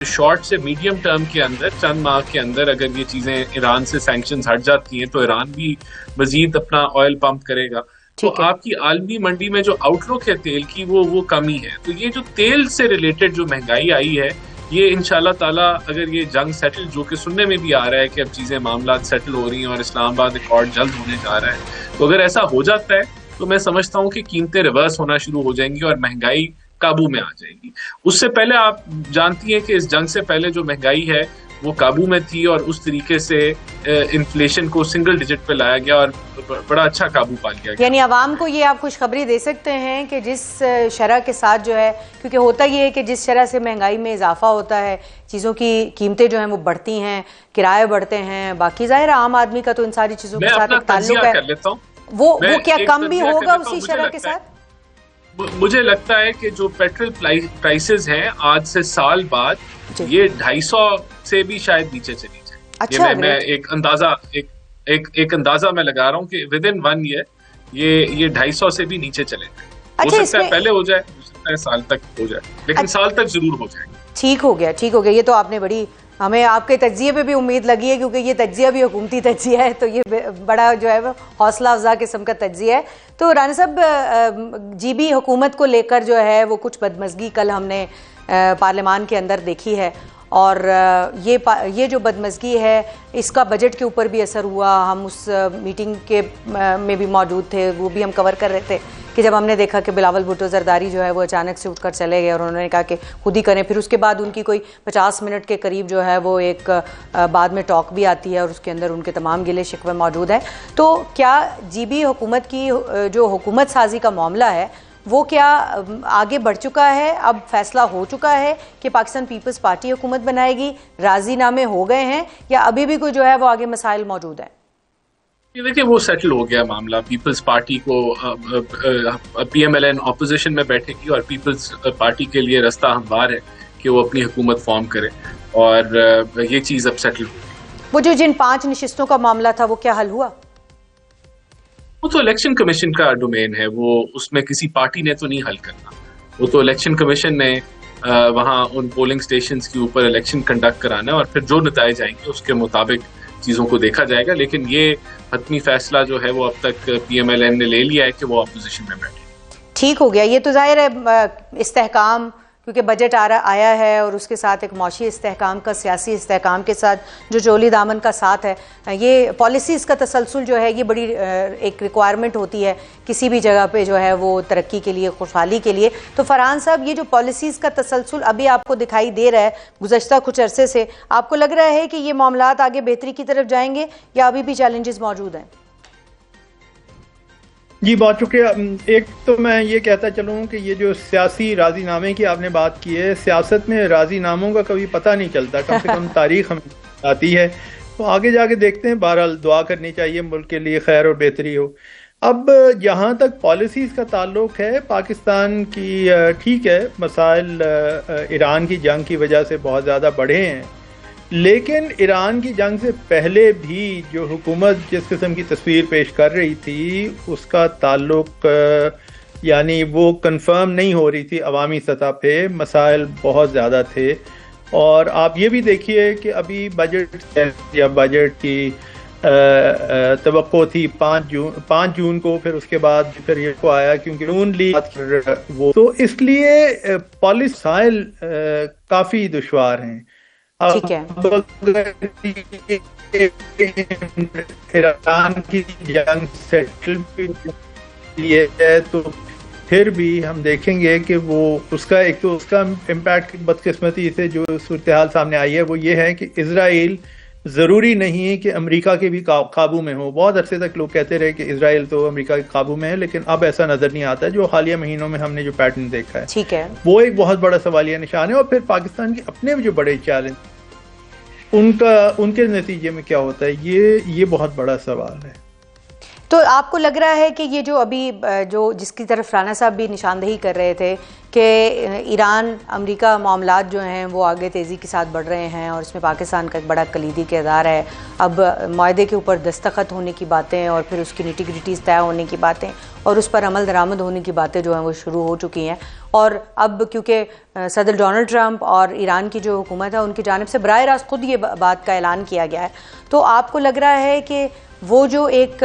Short से medium term के अंदर, चंद माह के अंदर अगर ये चीजें ईरान से सैंक्शंस हट जाती हैं तो ईरान भी मजीद अपना ऑयल पंप करेगा। तो आपकी आलमी मंडी में जो आउटलुक है तेल की वो कमी है। तो ये जो तेल से रिलेटेड जो महंगाई आई है, ये इंशाल्लाह ताला अगर ये जंग सेटल, जो कि सुनने में भी आ रहा है कि अब चीजें मामला सेटल हो रही हैं और इस्लामाबाद अकॉर्ड जल्द होने जा रहा है, तो अगर ऐसा हो जाता है तो मैं समझता हूँ कि कीमतें रिवर्स होना शुरू हो जाएंगी और महंगाई काबू में आ जाएगी। उससे पहले आप जानती हैं कि इस जंग से पहले जो महंगाई है वो काबू में थी और उस तरीके से इन्फ्लेशन को सिंगल डिजिट पे लाया गया और बड़ा अच्छा काबू पा लिया गया। यानी आवाम को ये आप खुशखबरी दे सकते हैं कि जिस शरह के साथ जो है, क्योंकि होता ये है कि जिस शरह से महंगाई में इजाफा होता है, चीज़ों की कीमतें जो हैं वो बढ़ती हैं, किराए बढ़ते हैं, बाकी ज़ाहिर आम आदमी का तो इन सारी चीज़ों के साथ एक ताल्लुक है, वो क्या कम भी होगा उसी शरह के साथ? मुझे लगता है कि जो पेट्रोल प्राइसेस हैं आज से साल बाद ये 250 से भी शायद नीचे चली जाए। अच्छा, ये मैं एक अंदाजा मैं लगा रहा हूँ कि विद इन 1 ईयर ये 250 से भी नीचे चले जाए। अच्छा, हो सकता है पहले हो जाए, हो सकता है साल तक हो जाए, लेकिन साल तक जरूर हो जाए। ठीक हो गया, ठीक हो गया। ये तो आपने बड़ी, हमें आपके तज्जिए पे भी उम्मीद लगी है, क्योंकि ये तज्जिया भी हुकूमती तज्जिया है, तो ये बड़ा जो है वो हौसला अफजा किस्म का तज्जिया है। तो राना साहब, जीबी हुकूमत को लेकर जो है वो कुछ बदमज़गी कल हमने पार्लियामान के अंदर देखी है, और ये जो बदमज़गी है इसका बजट के ऊपर भी असर हुआ। हम उस मीटिंग के में भी मौजूद थे, वो भी हम कवर कर रहे थे कि जब हमने देखा कि बिलावल भुट्टो जरदारी जो है वो अचानक से उठकर चले गए और उन्होंने कहा कि खुद ही करें। फिर उसके बाद उनकी कोई 50 मिनट के करीब जो है वो एक बाद में टॉक भी आती है और उसके अंदर उनके तमाम गिले शिकवे मौजूद हैं। तो क्या जीबी हुकूमत की जो हुकूमत साजी का मामला है वो क्या आगे बढ़ चुका है, अब फैसला हो चुका है कि पाकिस्तान पीपल्स पार्टी हुकूमत बनाएगी, राजीनामे हो गए हैं, या अभी भी कोई जो है वो आगे मसाइल मौजूद हैं? ये देखिए, वो सेटल हो गया मामला। पीपल्स पार्टी को PMLN ऑपोजिशन में बैठेगी और पीपल्स पार्टी के लिए रास्ता हमवार है कि वो अपनी हुकूमत फॉर्म करे, और ये चीज़ अब सेटल हो गई। वो जो जिन 5 नशिस्तों का मामला था वो क्या हल हुआ? वो तो इलेक्शन कमीशन का डोमेन है, वो उसमें किसी पार्टी ने तो नहीं हल करना। वो तो इलेक्शन कमीशन ने वहाँ उन पोलिंग स्टेशंस के ऊपर इलेक्शन कंडक्ट कराना है और फिर जो नतीजे आएंगे उसके मुताबिक चीज़ों को देखा जाएगा। लेकिन ये हतमी फैसला जो है वो अब तक PMLN ने ले लिया है कि वो अपोजिशन में बैठे। ठीक हो गया। ये तो जाहिर है इस्तेहकाम, क्योंकि बजट आया है और उसके साथ एक मौशी इस्तेहकाम का, सियासी इस्तेहकाम के साथ जो चोली दामन का साथ है, ये पॉलिसीज़ का तसलसल जो है ये बड़ी एक रिक्वायरमेंट होती है किसी भी जगह पे जो है वो तरक्की के लिए, खुशहाली के लिए। तो फरहान साहब, ये जो पॉलिसीज़ का तसलसल अभी आपको दिखाई दे रहा है गुज़श्ता कुछ अरसे से, आपको लग रहा है कि ये मामलात आगे बेहतरी की तरफ जाएंगे या अभी भी चैलेंजेस मौजूद हैं? जी, बहुत शुक्रिया। एक तो मैं ये कहता चलूँ कि ये जो सियासी राजीनामे की आपने बात की है, सियासत में राजीनामों का कभी पता नहीं चलता, कम से कम तारीख हमें आती है। तो आगे जाके देखते हैं, बहरहाल दुआ करनी चाहिए मुल्क के लिए खैर और बेहतरी हो। अब जहाँ तक पॉलिसीज़ का ताल्लुक है पाकिस्तान की, ठीक है मसाइल ईरान की जंग की वजह से बहुत ज़्यादा बढ़े हैं, लेकिन ईरान की जंग से पहले भी जो हुकूमत जिस किस्म की तस्वीर पेश कर रही थी उसका ताल्लुक यानी वो कंफर्म नहीं हो रही थी अवामी सतह पे, मसाइल बहुत ज़्यादा थे। और आप ये भी देखिए कि अभी बजट की तवक्को थी 5 जून को, फिर उसके बाद फिर ये को आया क्योंकि नून लीग वो, तो इसलिए पॉलिसाइल काफ़ी दुश्वार हैं। ठीक है, ईरान की जंग सेटल लिए है तो फिर भी हम देखेंगे कि वो उसका एक तो उसका इम्पैक्ट बदकिस्मती से जो सूरत हाल सामने आई है वो ये है कि इजराइल ज़रूरी नहीं है कि अमेरिका के भी काबू में हो। बहुत अरसे तक लोग कहते रहे कि इजराइल तो अमेरिका के काबू में है, लेकिन अब ऐसा नज़र नहीं आता। जो हालिया महीनों में हमने जो पैटर्न देखा है, ठीक है, वो एक बहुत बड़ा सवालिया निशान है। और फिर पाकिस्तान के अपने जो बड़े चैलेंज उनके नतीजे में क्या होता है, ये बहुत बड़ा सवाल है। तो आपको लग रहा है कि ये जो अभी जो जिसकी तरफ राना साहब भी निशानदेही कर रहे थे कि ईरान अमेरिका मामलात जो हैं वो आगे तेज़ी के साथ बढ़ रहे हैं और इसमें पाकिस्तान का एक बड़ा कलीदी किरदार है, अब माहदे के ऊपर दस्तखत होने की बातें और फिर उसकी निटी ग्रिटीज़ तय होने की बातें और उस पर अमल दरामद होने की बातें जो हैं वो शुरू हो चुकी हैं। और अब क्योंकि सदर डोनाल्ड ट्रंप और ईरान की जो हुकूमत है उनकी जानिब से बराह रास्त खुद ये बात का ऐलान किया गया है, तो आपको लग रहा है कि वो जो एक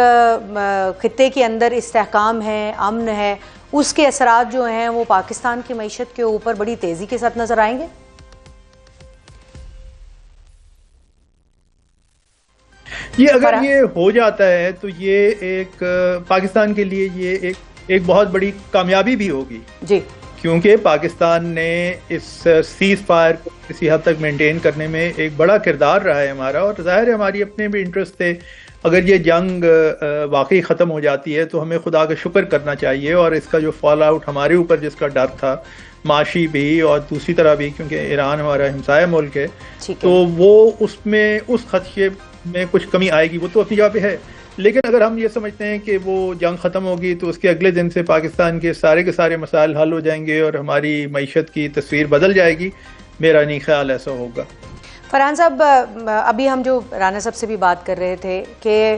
खित्ते के अंदर इस्तेहकाम है, अमन है, उसके असरात जो हैं वो पाकिस्तान की मईशत के ऊपर बड़ी तेज़ी के साथ नजर आएंगे? ये अगर ये हो जाता है तो ये एक पाकिस्तान के लिए ये एक बहुत बड़ी कामयाबी भी होगी जी, क्योंकि पाकिस्तान ने इस सीज फायर को किसी हद तक मेंटेन करने में एक बड़ा किरदार रहा है हमारा, और जाहिर है हमारी अपने भी इंटरेस्ट थे। अगर ये जंग वाकई ख़त्म हो जाती है तो हमें खुदा का शुक्र करना चाहिए, और इसका जो फॉल आउट हमारे ऊपर जिसका डर था माशी भी और दूसरी तरह भी, क्योंकि ईरान हमारा हमसाया मुल्क है, तो वो उसमें उस खदशे में कुछ कमी आएगी, वो तो अपनी जगह पे है। लेकिन अगर हम ये समझते हैं कि वो जंग ख़त्म होगी तो उसके अगले दिन से पाकिस्तान के सारे मसाइल हल हो जाएंगे और हमारी मईशत की तस्वीर बदल जाएगी, मेरा नहीं ख्याल ऐसा होगा। फरहान साहब, अभी हम जो राना साहब से भी बात कर रहे थे कि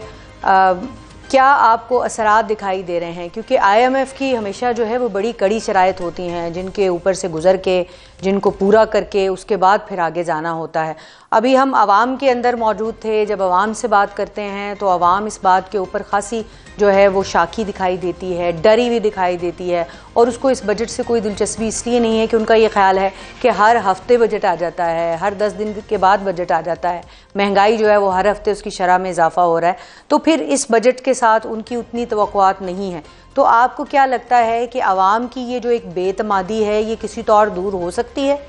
क्या आपको असरात दिखाई दे रहे हैं, क्योंकि IMF की हमेशा जो है वो बड़ी कड़ी शराइत होती हैं जिनके ऊपर से गुजर के, जिनको पूरा करके उसके बाद फिर आगे जाना होता है। अभी हम आवाम के अंदर मौजूद थे, जब आवाम से बात करते हैं तो आवाम इस बात के ऊपर खासी जो है वो शाकी दिखाई देती है, डरी हुई दिखाई देती है, और उसको इस बजट से कोई दिलचस्पी इसलिए नहीं है कि उनका ये ख्याल है कि हर हफ्ते बजट आ जाता है, हर 10 दिन के बाद बजट आ जाता है, महंगाई जो है वो हर हफ्ते उसकी शरह में इजाफा हो रहा है, तो फिर इस बजट के साथ उनकी उतनी तवक्कुआत नहीं है। तो आपको क्या लगता है कि आवाम की ये जो एक बेतमादी है ये किसी तौर दूर हो सकती है?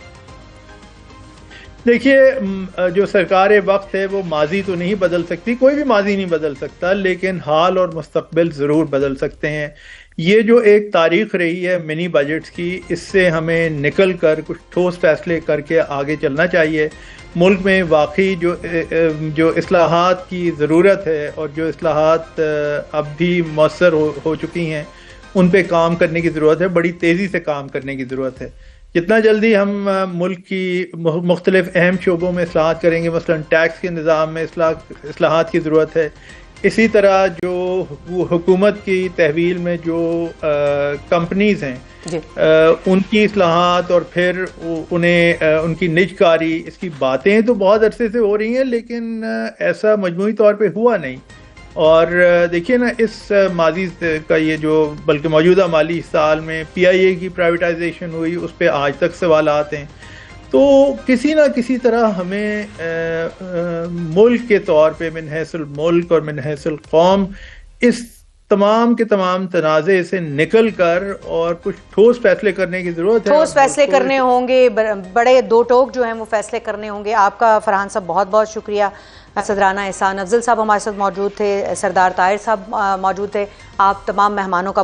देखिए, जो सरकार वक्त है वो माजी तो नहीं बदल सकती, कोई भी माजी नहीं बदल सकता, लेकिन हाल और मुस्तकबिल ज़रूर बदल सकते हैं। ये जो एक तारीख रही है मिनी बजट्स की, इससे हमें निकल कर कुछ ठोस फैसले करके आगे चलना चाहिए। मुल्क में वाकई जो इस्लाहात की ज़रूरत है और जो इस्लाहात अब भी मौसर हो चुकी हैं उन पे काम करने की ज़रूरत है, बड़ी तेज़ी से काम करने की ज़रूरत है। जितना जल्दी हम मुल्क की मुख्तलिफ अहम शोबों में इस्लाहात करेंगे, मसलन टैक्स के निज़ाम में इस्लाहात की ज़रूरत है, इसी तरह जो हुकूमत की तहवील में जो कंपनीज़ हैं उनकी इस्लाहात और फिर उन्हें उनकी निजकारी, इसकी बातें तो बहुत अरसे से हो रही हैं लेकिन ऐसा मजमूई तौर पे हुआ नहीं। और देखिए ना, इस माजी का ये जो बल्कि मौजूदा माली साल में PIA की प्राइवेटाइजेशन हुई, उस पर आज तक सवाल आते हैं। तो किसी ना किसी तरह हमें मुल्क के तौर पे मिनहैसुल मुल्क और मिनहैसुल कौम इस तमाम के तमाम तनाज़े से निकल कर और कुछ ठोस फैसले करने की ज़रूरत है। ठोस फैसले करने होंगे, बड़े दो टोक जो हैं वो फैसले करने होंगे। आपका फरहान साहब बहुत बहुत शुक्रिया। सदराना एहसान अफजल साहब हमारे साथ मौजूद थे, सरदार ताहिर साहब मौजूद थे, आप तमाम मेहमानों का